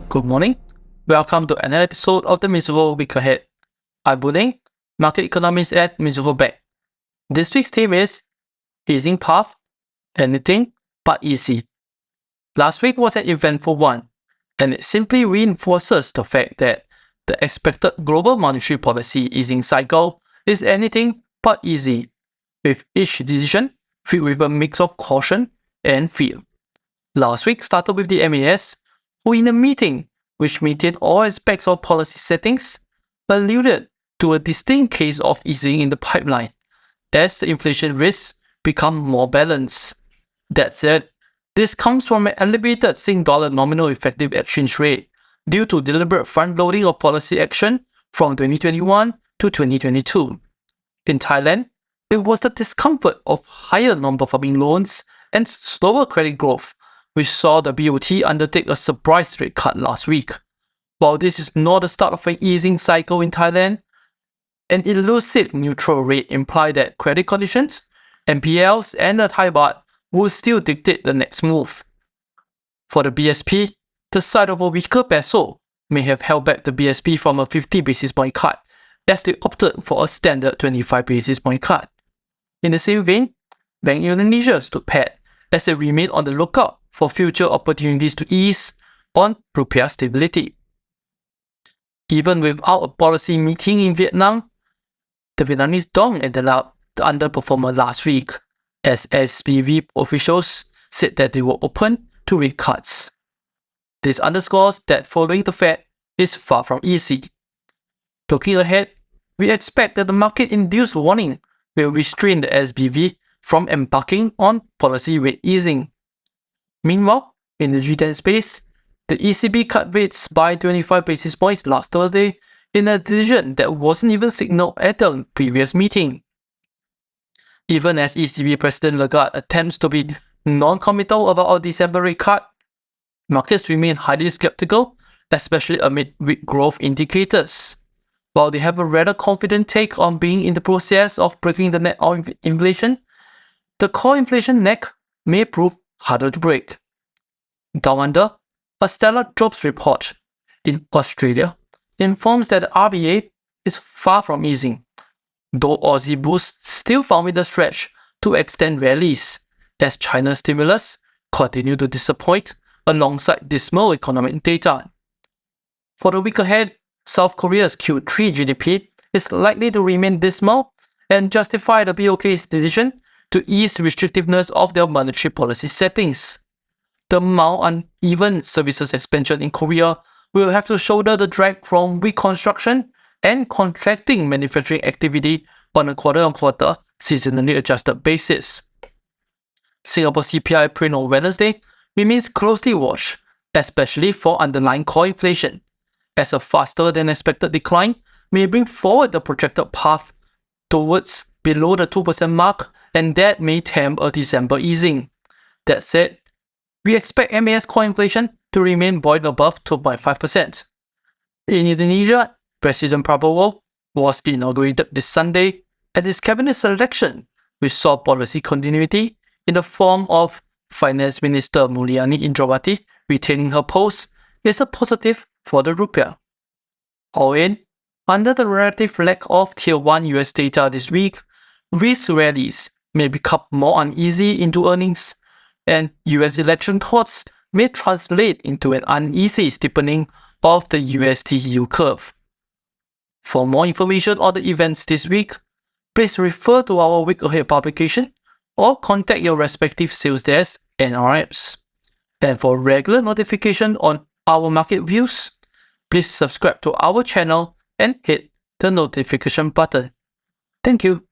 Good morning. Welcome to another episode of the Mizuho Week Ahead. I'm Buning, market economist at Mizuho Bank. This week's theme is easing path, anything but easy. Last week was an eventful one, and it simply reinforces the fact that the expected global monetary policy easing cycle is anything but easy, with each decision filled with a mix of caution and fear. Last week started with the MAS, who in a meeting which maintained all aspects of policy settings, alluded to a distinct case of easing in the pipeline as the inflation risks become more balanced. That said, this comes from an elevated Sing dollar nominal effective exchange rate due to deliberate front-loading of policy action from 2021 to 2022. In Thailand, it was the discomfort of higher non-performing loans and slower credit growth which saw the BOT undertake a surprise rate cut last week. While this is not the start of an easing cycle in Thailand, an elusive neutral rate implies that credit conditions, NPLs, and the Thai baht will still dictate the next move. For the BSP, the sight of a weaker peso may have held back the BSP from a 50 basis point cut, as they opted for a standard 25 basis point cut. In the same vein, Bank Indonesia stood pat as they remained on the lookout for future opportunities to ease on rupiah stability. Even without a policy meeting in Vietnam, the Vietnamese dong ended up the underperformer last week, as SPV officials said that they were open to rate cuts. This underscores that following the Fed is far from easy. Looking ahead, we expect that the market-induced warning will restrain the SPV from embarking on policy rate easing. Meanwhile, in the G10 space, the ECB cut rates by 25 basis points last Thursday in a decision that wasn't even signaled at the previous meeting. Even as ECB President Lagarde attempts to be non-committal about a December rate cut, markets remain highly skeptical, especially amid weak growth indicators. While they have a rather confident take on being in the process of breaking the net of inflation, the core inflation neck may prove harder to break. Down under, a stellar jobs report in Australia informs that the RBA is far from easing, though Aussie boosts still found it a stretch to extend rallies as China's stimulus continue to disappoint alongside dismal economic data. For the week ahead, South Korea's Q3 GDP is likely to remain dismal and justify the BOK's decision to ease restrictiveness of their monetary policy settings. The mild uneven services expansion in Korea will have to shoulder the drag from weak construction and contracting manufacturing activity on a quarter-on-quarter seasonally adjusted basis. Singapore CPI print on Wednesday remains closely watched, especially for underlying core inflation, as a faster than expected decline may bring forward the projected path towards below the 2% mark, and that may tempt a December easing. That said, we expect MAS core inflation to remain buoyant above 2.5%. In Indonesia, President Prabowo was inaugurated this Sunday, and his cabinet selection, which saw policy continuity in the form of Finance Minister Mulyani Indrawati retaining her post, is a positive for the rupiah. All in, under the relative lack of Tier 1 US data this week, risk rallies may become more uneasy into earnings, and US election thoughts may translate into an uneasy steepening of the USD yield curve. For more information on the events this week, please refer to our Week Ahead publication or contact your respective sales desk and RMs. And for regular notification on our market views, please subscribe to our channel and hit the notification button. Thank you.